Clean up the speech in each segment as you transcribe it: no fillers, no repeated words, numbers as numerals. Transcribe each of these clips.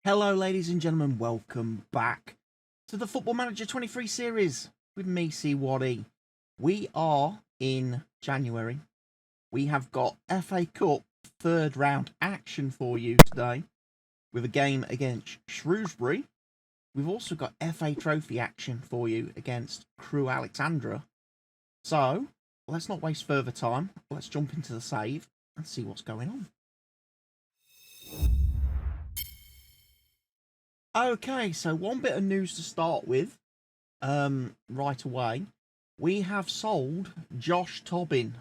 Hello ladies and gentlemen, welcome back to the Football Manager 23 series with me, cwattye. We are in January. We have got FA Cup third round action for you today with a game against Shrewbury. We've also got FA Trophy action for you against Crewe Alexandra. So, let's not waste further time. Let's jump into the save and see what's going on. Okay, so one bit of news to start with, right away. We have sold Josh Tobin.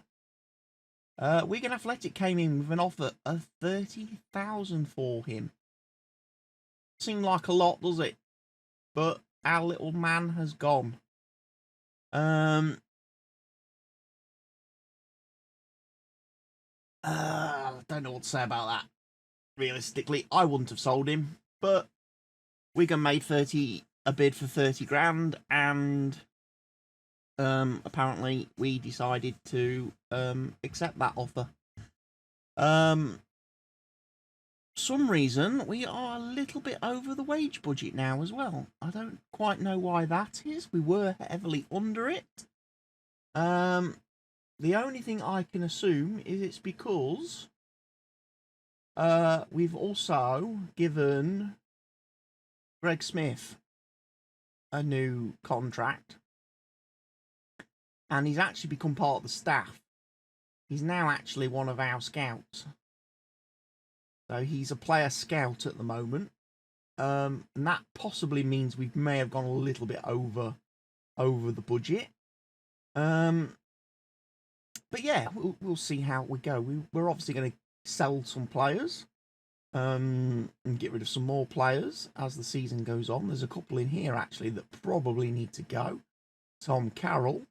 Wigan Athletic came in with an offer of 30,000 for him. Seemed like a lot, does it? But our little man has gone. Don't know what to say about that. Realistically, I wouldn't have sold him, but Wigan made a bid for 30 grand, and apparently we decided to accept that offer. Some reason we are a little bit over the wage budget now as well. I don't quite know why that is. We were heavily under it. The only thing I can assume is it's because we've also given Greg Smith a new contract, and he's actually become part of the staff. He's now actually one of our scouts, so he's a player scout at the moment, and that possibly means we may have gone a little bit over the budget. But yeah, we'll see how we go. We're obviously going to sell some players. And get rid of some more players as the season goes on. There's a couple in here actually that probably need to go. Tom Carroll.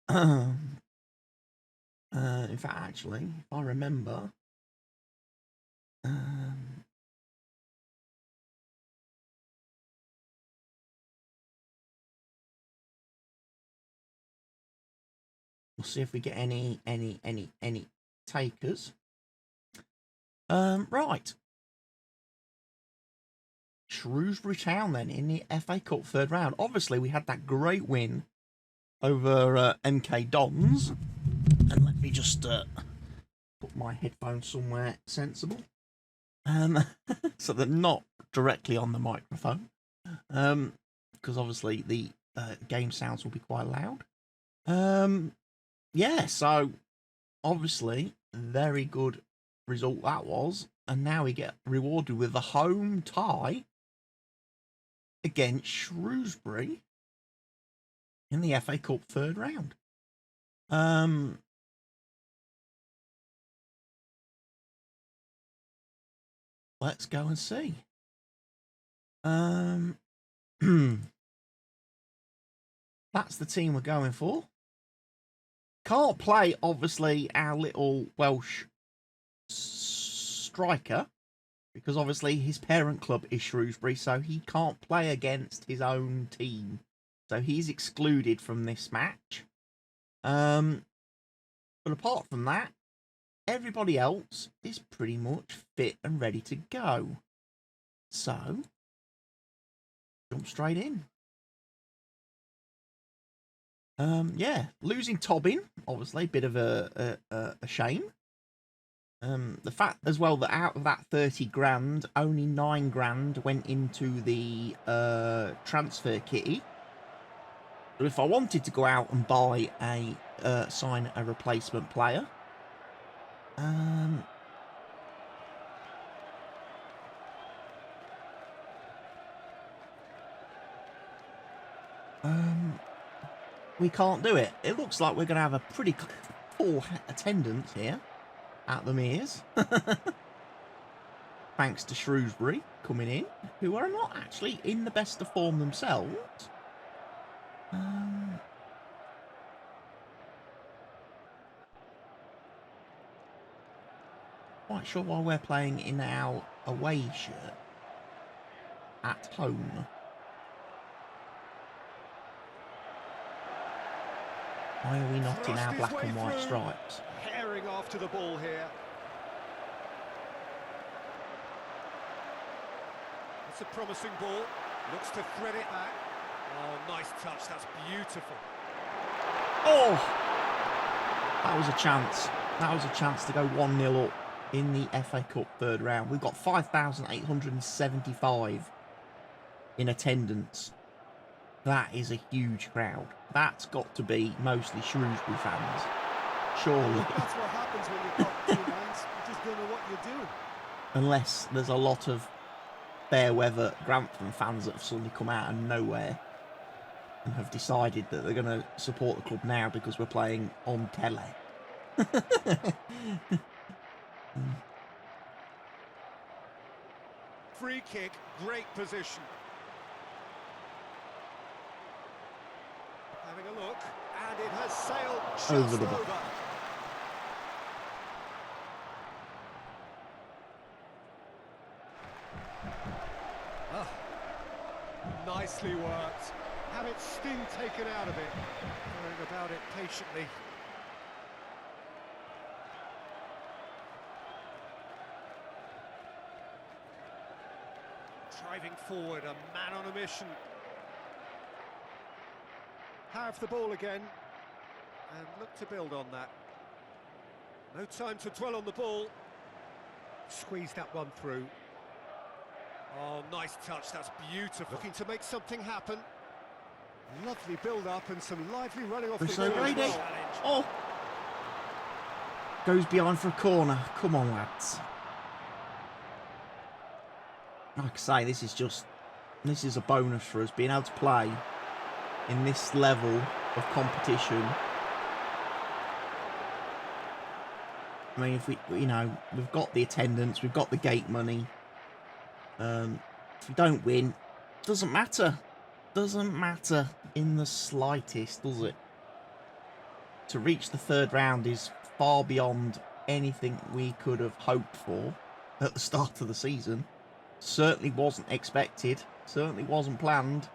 In fact, actually, if I remember, we'll see if we get any takers. Right. Shrewsbury Town then in the FA Cup third round. Obviously, we had that great win over MK Dons. And let me just put my headphones somewhere sensible. So they're not directly on the microphone. Because obviously the game sounds will be quite loud. Yeah, so obviously, very good result that was, and now we get rewarded with the home tie against Shrewsbury in the FA Cup third round. Let's go and see. That's the team we're going for. Can't play, obviously, our little Welsh striker, because obviously his parent club is Shrewsbury, so he can't play against his own team. So he's excluded from this match. But apart from that, everybody else is pretty much fit and ready to go. So, jump straight in. Yeah, losing Tobin, obviously, a bit of a shame. The fact as well that out of that 30 grand, only 9 grand went into the transfer kitty. So if I wanted to go out and buy sign a replacement player, we can't do it. It looks like we're going to have a pretty full attendance here at the Mears. Thanks to Shrewsbury coming in, who are not actually in the best of form themselves. Quite sure why we're playing in our away shirt at home. Why are we not in our black and white stripes? Herring off to the ball here. That's a promising ball. Looks to thread it back. Oh, nice touch. That's beautiful. Oh! That was a chance. That was a chance to go 1-0 up in the FA Cup third round. We've got 5,875 in attendance. That is a huge crowd. That's got to be mostly Shrewsbury fans. Surely. That's what happens when you've got 2 minds. You just don't know what you're doing. Unless there's a lot of fair weather Grantham fans that have suddenly come out of nowhere and have decided that they're going to support the club now because we're playing on telly. Free kick, great position. Having a look, and it has sailed just Over the over. bar. Nicely worked. Have its sting taken out of it. Going about it patiently. Driving forward, a man on a mission. Have the ball again. And look to build on that. No time to dwell on the ball. Squeeze that one through. Oh, nice touch, that's beautiful. Looking to make something happen. Lovely build-up and some lively running off the So ball. Brady. Oh! Goes behind for a corner. Come on, lads. Like I say, this is a bonus for us, being able to play in this level of competition. I mean, if we've got the attendance, we've got the gate money. If we don't win, doesn't matter. Doesn't matter in the slightest, does it? To reach the third round is far beyond anything we could have hoped for at the start of the season. Certainly wasn't expected. Certainly wasn't planned.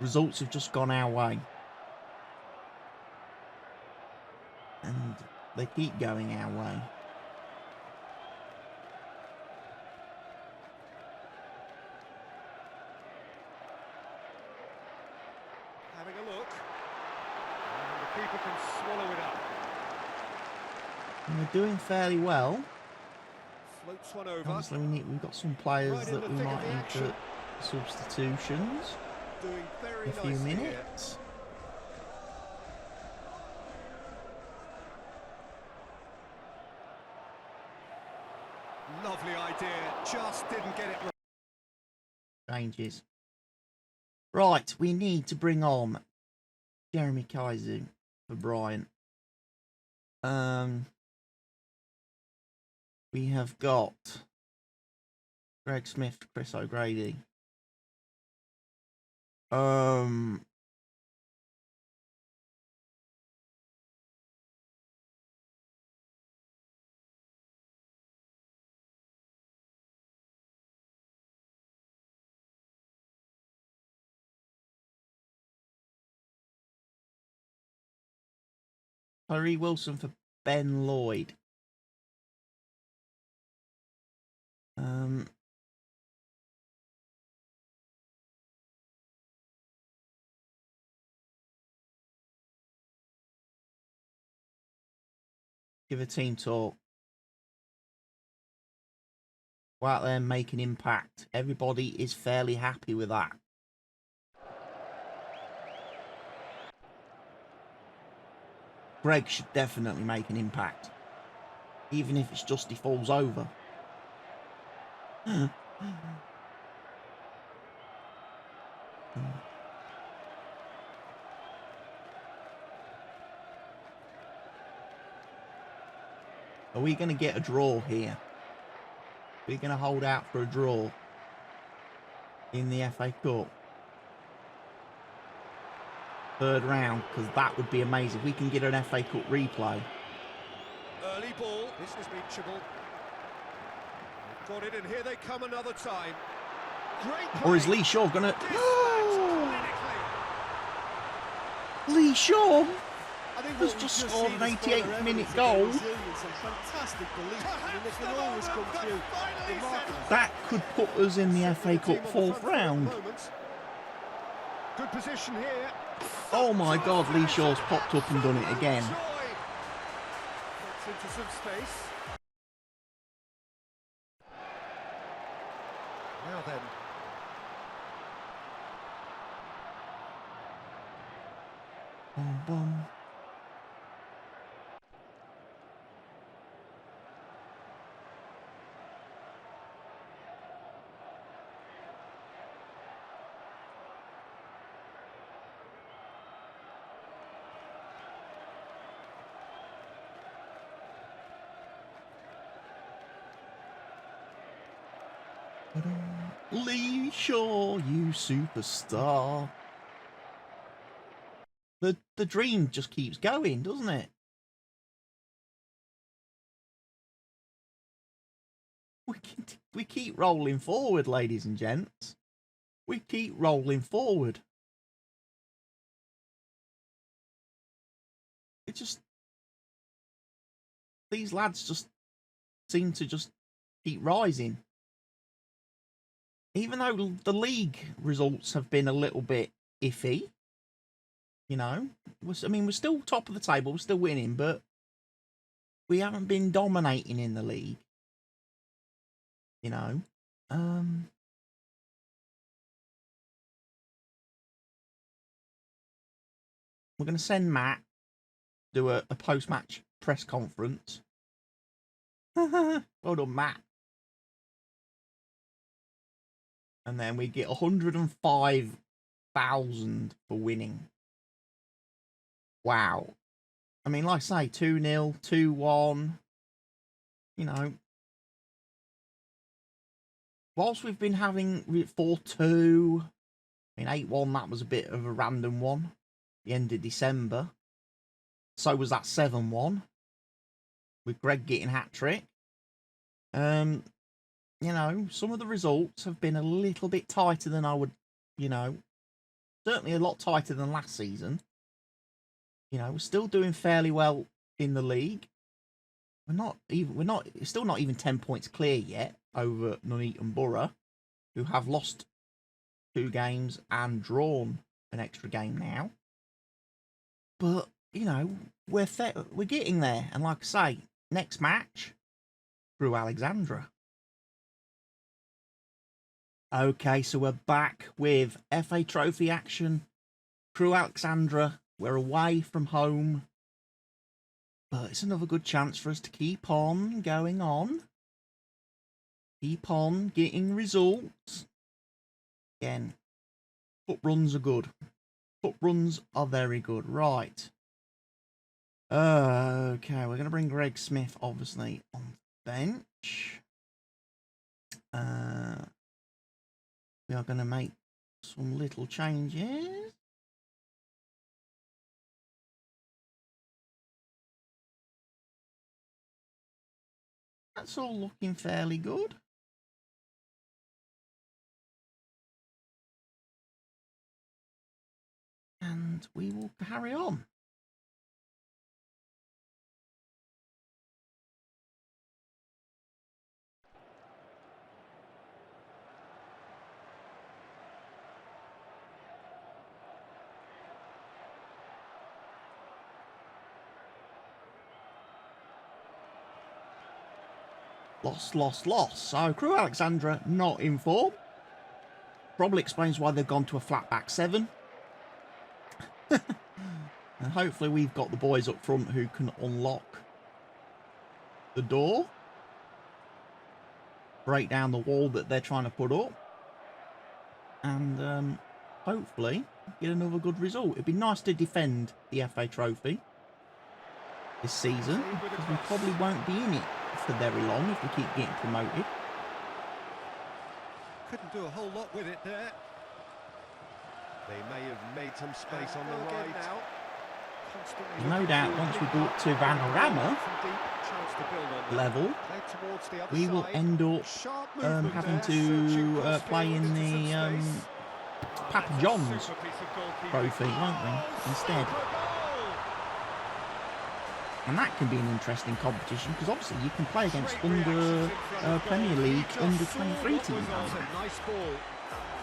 Results have just gone our way. And they keep going our way. Having a look. And the keeper can swallow it up. And we're doing fairly well. Floats one over. Obviously, we've got some players Right in that the we thick of might the need action. to substitutions Doing very in a few nicely here. minutes. Lovely idea, just didn't get it right. Changes. Right, we need to bring on Jeremy Kaiser for Bryant. We have got Greg Smith, Chris O'Grady. Tyree Wilson for Ben Lloyd. Give a team talk. Go out there and make an impact. Everybody is fairly happy with that. Greg should definitely make an impact. Even if it's just he falls over. Are we going to get a draw here? We're going to hold out for a draw in the FA Cup. Third round, because that would be amazing. We can get an FA Cup replay. Early ball, this is reachable. Got it, and here they come another time. Great play. Or is Lee Shaw going to... Dispatched clinically. Lee Shaw? I think has what just we've scored seen an is further 88th minute evidence of goal. their resilience and fantastic belief. I mean, they can always come through. Remarkable. That could put us in the FA With the team Cup on the fourth front foot at the round. moment. Good position here. Oh my God, Lee Shaw's popped up and done it again. Gets into some space. Now then. Boom, boom. Lee Shaw, you superstar. The dream just keeps going, doesn't it? We keep rolling forward, ladies and gents. We keep rolling forward. It just... These lads just seem to just keep rising. Even though the league results have been a little bit iffy, you know, I mean, we're still top of the table, we're still winning, but we haven't been dominating in the league, you know. We're going to send Matt do a post-match press conference. Well done, Matt. And then we get 105,000 for winning. Wow. I mean, like I say, 2-0, 2-1. You know. Whilst we've been having 4-2. I mean, 8-1, that was a bit of a random one. The end of December. So was that 7-1. With Greg getting hat-trick. You know, some of the results have been a little bit tighter than I would, you know, certainly a lot tighter than last season. You know, we're still doing fairly well in the league. We're still not even 10 points clear yet over Nuneaton Borough, who have lost 2 games and drawn an extra game now. But, you know, we're getting there. And like I say, next match, Crewe Alexandra. Okay, so we're back with FA Trophy action. Crewe Alexandra, we're away from home. But it's another good chance for us to keep on going on. Keep on getting results. Again, foot runs are good. Foot runs are very good. Right. Okay, we're going to bring Greg Smith, obviously, on the bench. We are going to make some little changes. That's all looking fairly good. And we will carry on. Loss. So Crewe Alexandra not in form. Probably explains why they've gone to a flat back 7. And hopefully we've got the boys up front who can unlock the door. Break down the wall that they're trying to put up. And hopefully get another good result. It'd be nice to defend the FA Trophy this season, because we probably won't be in it for very long if we keep getting promoted. Couldn't do a whole lot with it there. They may have made some space on the right. There's no doubt once we go up to Vanarama level, we will end up having to play in the Papa John's Trophy, won't we, instead? And that can be an interesting competition because obviously you can play against under Premier League under 23 teams. Nice ball.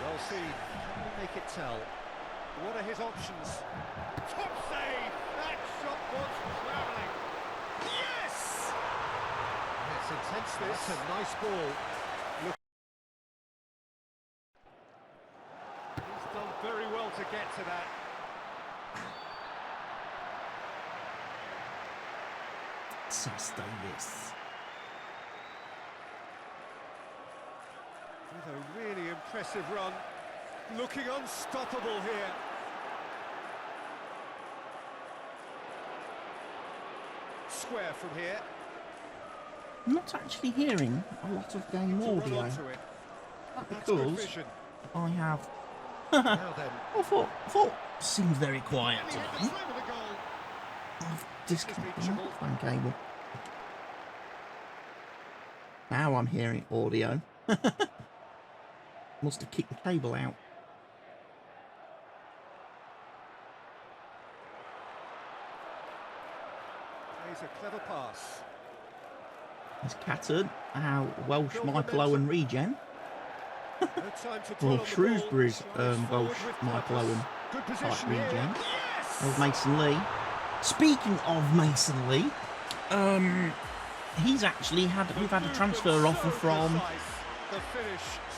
Well seen. Can we make it tell? What are his options? Top save! That shot was travelling. Yes! It's intense this. That's a nice ball. Look. He's done very well to get to that. Davis. With a really impressive run. Looking unstoppable here. Square from here. I'm not actually hearing a lot of game audio. Because I have... I thought seemed very quiet today. I've disconnected the microphone cable. Now I'm hearing audio. Must have kicked the cable out. He's a clever pass. It's Catton, our Welsh Michael Owen regen. Well, Shrewsbury's Welsh Michael Owen type regen. There's Mason Lee. Speaking of Mason Lee, we've had a transfer offer from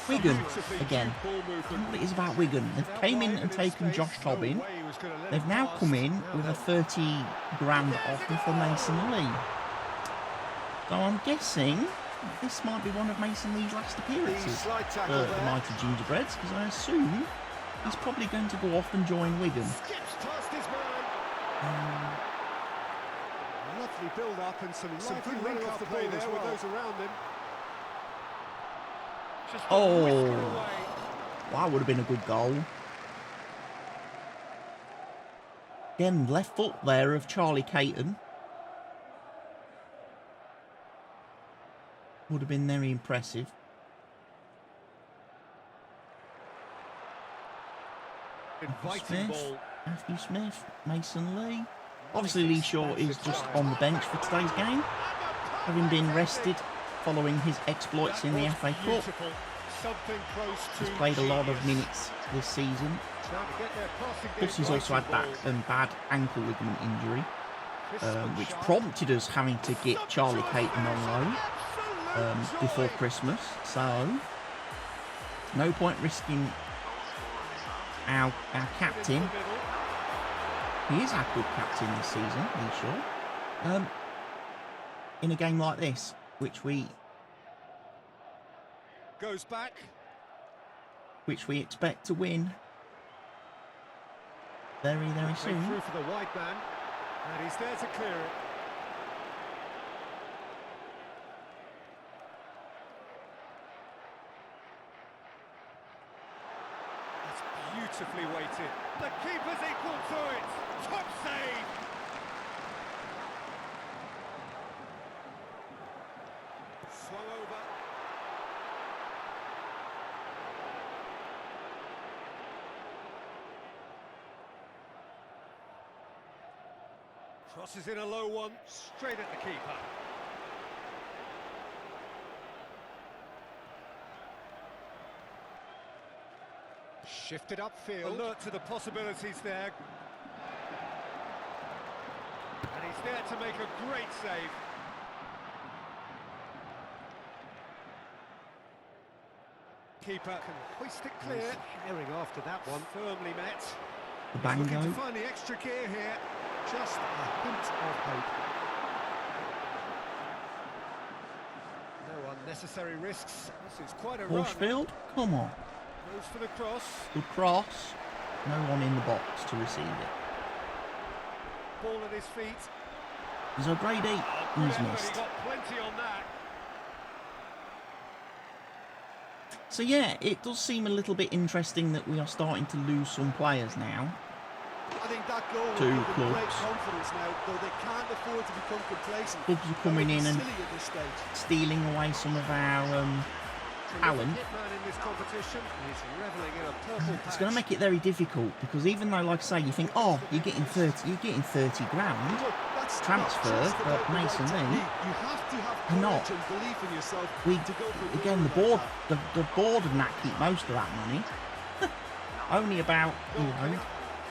Wigan again. And what it is about Wigan, they've came in and taken Josh Tobin. They've now come in with a 30 grand offer for Mason Lee. So I'm guessing this might be one of Mason Lee's last appearances for the mighty Gingerbreads, because I assume he's probably going to go off and join Wigan. Lovely build up and some good running off the ball there with those around him. Oh, that would have been a good goal. Again, left foot there of Charlie Caton. Would have been very impressive. Matthew Smith, Mason Lee. Obviously Lee Shaw is just on the bench for today's game, having been rested following his exploits in the FA Cup. He's played a lot of minutes this season. Plus he's also had that bad ankle ligament injury, which prompted us having to get Charlie Caton on loan before Christmas. So no point risking our captain. He is our good captain this season, Lee Shaw. In a game like this, which we expect to win very, very soon. Through for the wide man, and he's there to clear it. That's beautifully weighted. The keeper's equal to it. Top save. Swung over. Crosses in a low one, straight at the keeper. Shifted upfield. Alert to the possibilities there. And he's there to make a great save. Keeper can hoist it clear. Herring after that one. Firmly met. The Bango. Looking to find the extra gear here. Just a hint of hope. No unnecessary risks. This is quite a Horsfield, come on. Goes for the cross. Good cross. No one in the box to receive it. Ball at his feet. There's O'Grady. He's missed. Got plenty on that. So yeah, it does seem a little bit interesting that we are starting to lose some players now. I think that goal will Two give them clubs. great confidence now, though they can't afford to become complacent. Clubs are coming in and Silly at this stage. stealing away some of our talent. It's going to make it very difficult, because even though, like I say, you think, oh, you're getting 30 grand. Look, that transfer, but Mason Lee, You have to have are not. courage and belief in yourself We to go for again the board, the board and that keep most of that money. Only about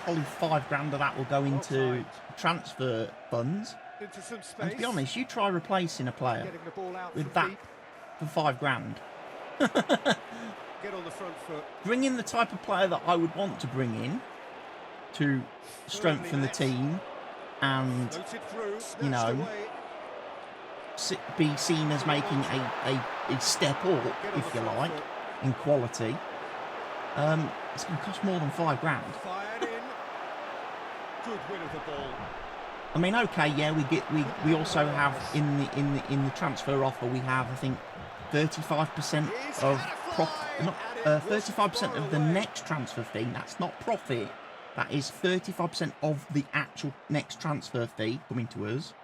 probably £5 of that will go into transfer funds. Into some space. And to be honest, you try replacing a player Getting the ball out with from that deep. for £5. Get on the front foot. Bring in the type of player that I would want to bring in to strengthen the team and, Floated through, you snatched know, away. be seen as making a step up, if you like, in quality. It's going to cost more than £5. Fired in. Good win of the ball. I mean, okay, yeah, we also have in the transfer offer we have, I think, 35% of profit, not 35% of the next transfer fee. That's not profit. That is 35% of the actual next transfer fee coming to us.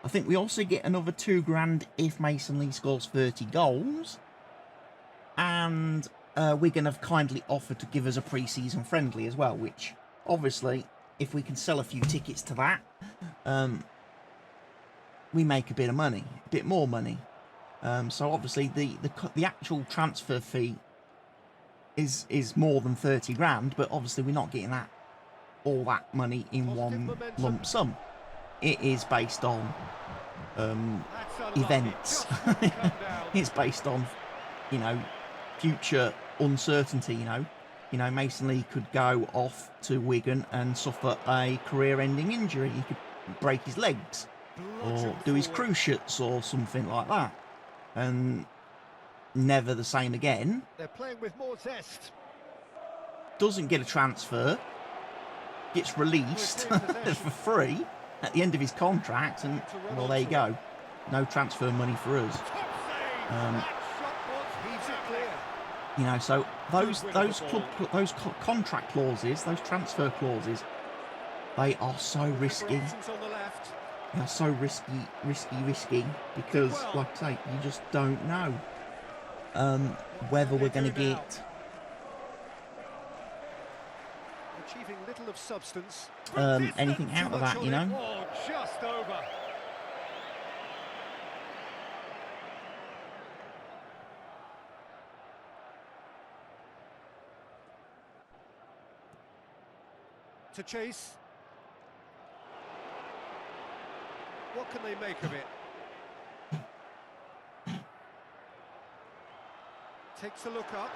I think we also get another £2,000 if Mason Lee scores 30 goals, and Wigan have kindly offered to give us a pre-season friendly as well, which obviously, if we can sell a few tickets to that, we make a bit of money, a bit more money. So obviously the actual transfer fee is more than £30,000, but obviously we're not getting all that money in one lump sum. It is based on events. It's based on, you know, future uncertainty. You know, Mason Lee could go off to Wigan and suffer a career-ending injury. He could break his legs or do his cruciates or something like that, and never the same again. They're playing with more zest. Doesn't get a transfer, gets released for free at the end of his contract, and well, there you go, no transfer money for us. You know, so those contract clauses, those transfer clauses, they are so risky. They are so risky because, like I say, you just don't know whether we're going to get Achieving little of substance. anything out of that, you know. Oh, just over. To chase. What can they make of it? Takes a look up.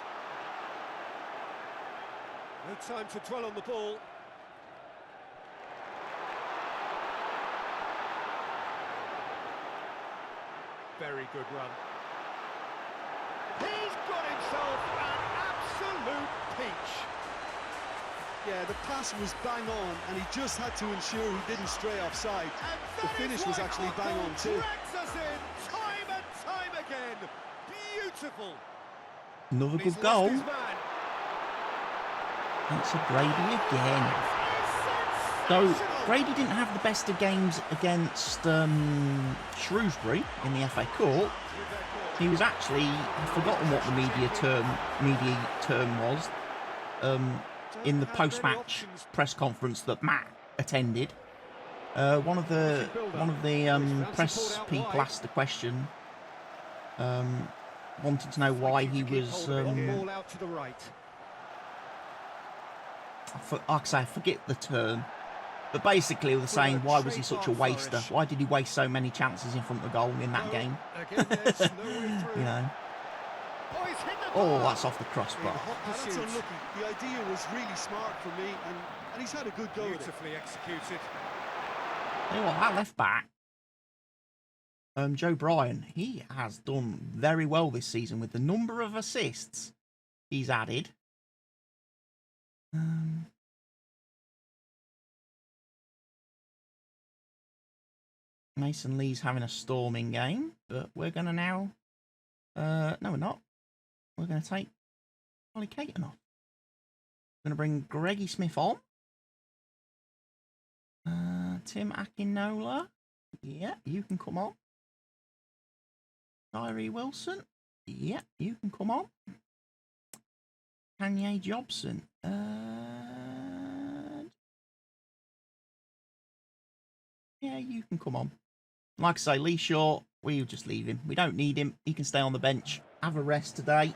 No time to dwell on the ball. Very good run. He's got himself an absolute peach. Yeah, the pass was bang on, and he just had to ensure he didn't stray offside. The finish was actually bang on too. Drags us in time and time again. Beautiful. Another He's good lost goal. his man. It's a Brady again. So Brady didn't have the best of games against Shrewsbury in the FA Cup. He was actually, I've forgotten what the media term was, in the post-match press conference that Matt attended. One of the press people asked a question, wanted to know why he was. Ball out to the right. Like I say, I forget the term, but basically they were saying, why was he such a waster? Why did he waste so many chances in front of the goal in that game? Again, there's no way through. You know. Oh, he's hit the Oh, bar. that's off the crossbar. That's unlucky. The idea was really smart for me, and he's had a good go at it. Beautifully executed. You know what, that left back, Joe Bryan, he has done very well this season with the number of assists he's added. Mason Lee's having a storming game, but we're going to now... no, we're not. We're going to take Ollie Caton off. We're going to bring Greggy Smith on. Tim Akinola. Yeah, you can come on. Tyree Wilson. Yeah, you can come on. Kanye Jobson. Yeah, you can come on. Like I say, Lee Shaw, we'll just leave him. We don't need him. He can stay on the bench. Have a rest today.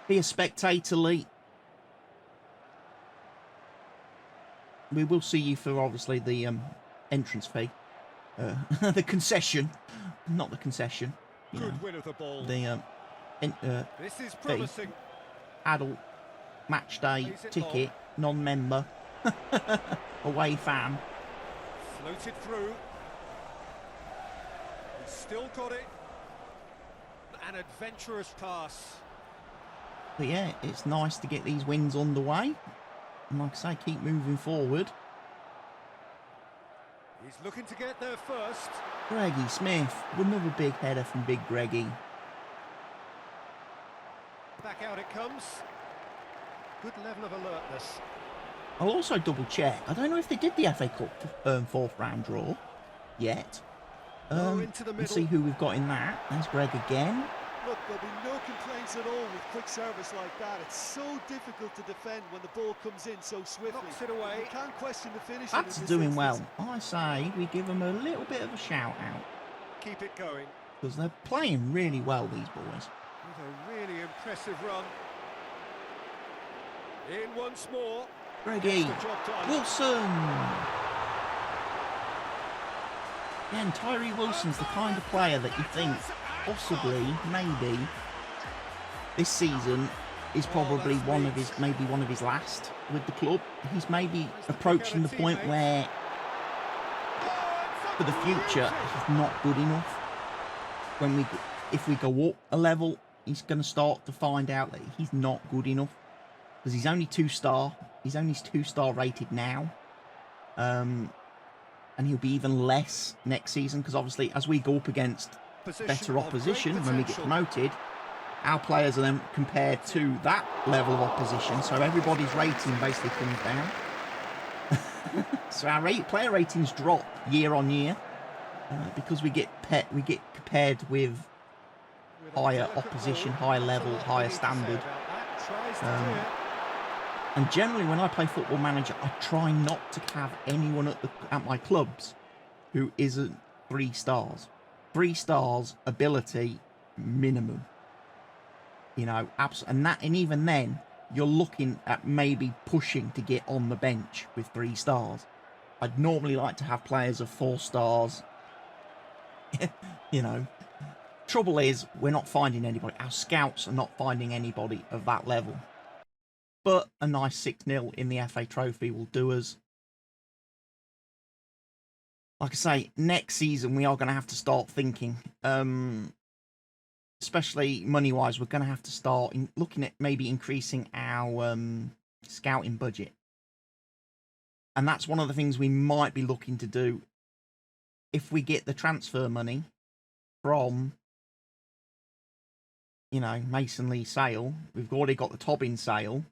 Be a spectator, Lee. We will see you for, obviously, the entrance fee. The concession. Not the concession. Good win of the ball. The this is fee. promising. Adult match day ticket, non-member, away fan. Floated through. He's still got it. An adventurous pass. But yeah, it's nice to get these wins underway. And like I say, keep moving forward. He's looking to get there first. Greggy Smith, another big header from Big Greggy. Back out it comes. Good level of alertness. I'll also double check. I don't know if they did the FA Cup fourth round draw yet. Into the middle. Let's see who we've got in that. There's Greg again. Look, there'll be no complaints at all with quick service like that. It's so difficult to defend when the ball comes in so swiftly. Knocks it away. You can't question the finish. That's doing well. I say we give them a little bit of a shout out. Keep it going. Because they're playing really well, these boys. With a really impressive run. In once more. Greggy. Gets the job done. Wilson. Again, Tyree Wilson's the kind of player that you think possibly, maybe, this season is probably maybe one of his last with the club. He's maybe approaching the point where, for the future, he's not good enough. If we go up a level, he's going to start to find out that he's not good enough. Because he's only 2-star. He's only 2-star rated now. And he'll be even less next season. Because obviously, as we go up against better opposition when we get promoted, our players are then compared to that level of opposition. So everybody's rating basically comes down. So our player ratings drop year on year. Because we get compared with higher opposition, higher level, higher standard. And generally, when I play Football Manager, I try not to have anyone at my clubs who isn't 3 stars. 3 stars ability minimum. You know, and even then, you're looking at maybe pushing to get on the bench with 3 stars. I'd normally like to have players of 4 stars. You know, trouble is we're not finding anybody. Our scouts are not finding anybody of that level. But a nice 6-0 in the FA Trophy will do us. Like I say, next season we are going to have to start thinking, especially money-wise, we're going to have to start looking at maybe increasing our scouting budget. And that's one of the things we might be looking to do if we get the transfer money from, you know, Mason Lee sale. We've already got the Tobbin sale.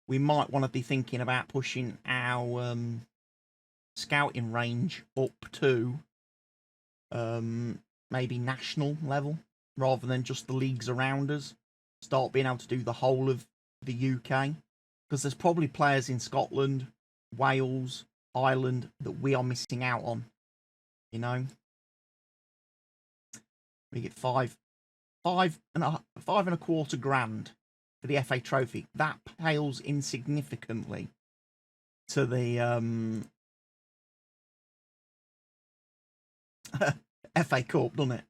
We might want to be thinking about pushing our scouting range up to maybe national level rather than just the leagues around us. Start being able to do the whole of the UK, because there's probably players in Scotland, Wales, Ireland that we are missing out on. You know, we get five and a quarter grand for the FA Trophy. That pales insignificantly to the FA Cup, doesn't it?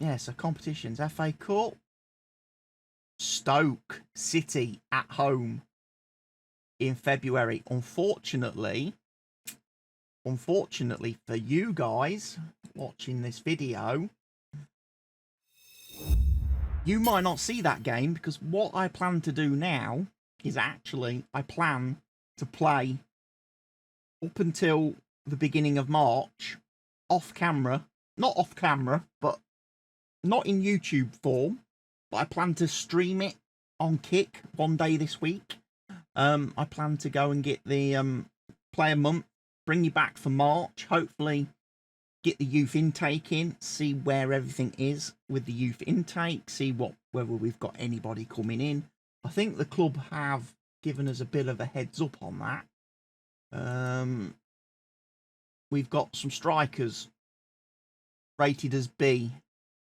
Yeah, so competitions. FA Cup. Stoke City at home in February. Unfortunately for you guys watching this video, you might not see that game, because what I plan to do now is actually I plan to play up until the beginning of March off camera. Not off camera, but not in YouTube form. But I plan to stream it on Kick one day this week. I plan to go and get the player month, bring you back for March. Hopefully get the youth intake in, see where everything is with the youth intake, see whether we've got anybody coming in. I think the club have given us a bit of a heads up on that. we've got some strikers rated as B.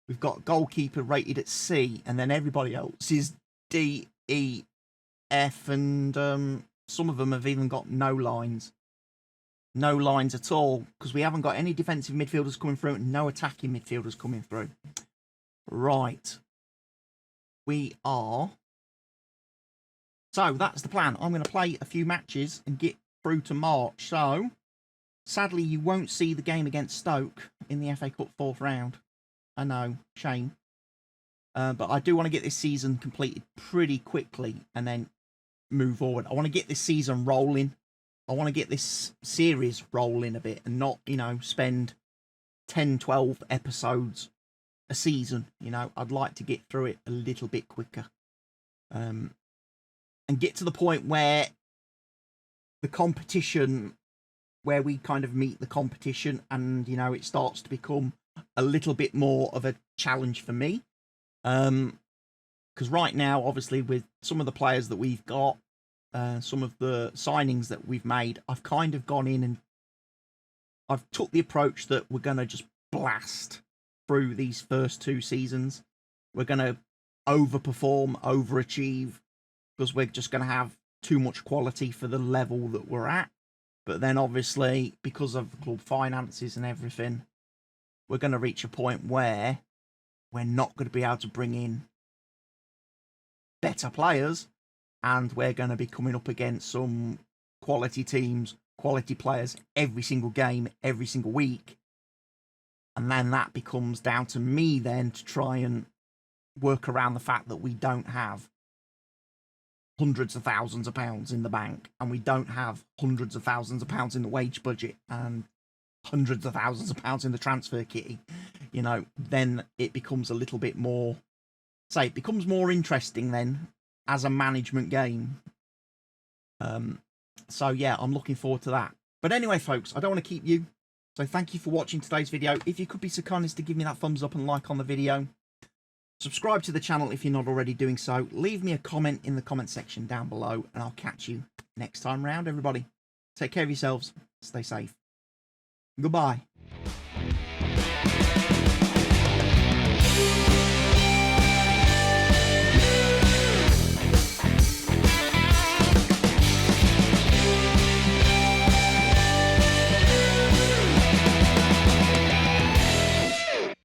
We've got goalkeeper rated at C, and then everybody else is D, E, F, and some of them have even got no lines. No lines at all, because we haven't got any defensive midfielders coming through and no attacking midfielders coming through. Right. We are... So, that's the plan. I'm going to play a few matches and get through to March. So, sadly, you won't see the game against Stoke in the FA Cup 4th round. I know, shame. But I do want to get this season completed pretty quickly and then move forward. I want to get this season rolling. I want to get this series rolling a bit and not, you know, spend 10, 12 episodes a season. You know, I'd like to get through it a little bit quicker. And get to the point where the competition, where we kind of meet the competition and, you know, it starts to become a little bit more of a challenge for me. Because right now, obviously, with some of the players that we've got, some of the signings that we've made, I've kind of gone in and I've took the approach that we're going to just blast through these first 2 seasons. We're going to overperform, overachieve, because we're just going to have too much quality for the level that we're at. But then, obviously, because of the club finances and everything, we're going to reach a point where we're not going to be able to bring in better players, and we're going to be coming up against some quality teams, quality players every single game, every single week. And then that becomes down to me then to try and work around the fact that we don't have hundreds of thousands of pounds in the bank, and we don't have hundreds of thousands of pounds in the wage budget, and hundreds of thousands of pounds in the transfer kitty. You know, then it becomes a little bit more, say, it becomes more interesting then as a management game. So yeah, I'm looking forward to that. But anyway, folks, I don't want to keep you. So thank you for watching today's video. If you could be so kind as to give me that thumbs up and like on the video. Subscribe to the channel if you're not already doing so. Leave me a comment in the comment section down below, and I'll catch you next time round, everybody. Take care of yourselves. Stay safe. Goodbye.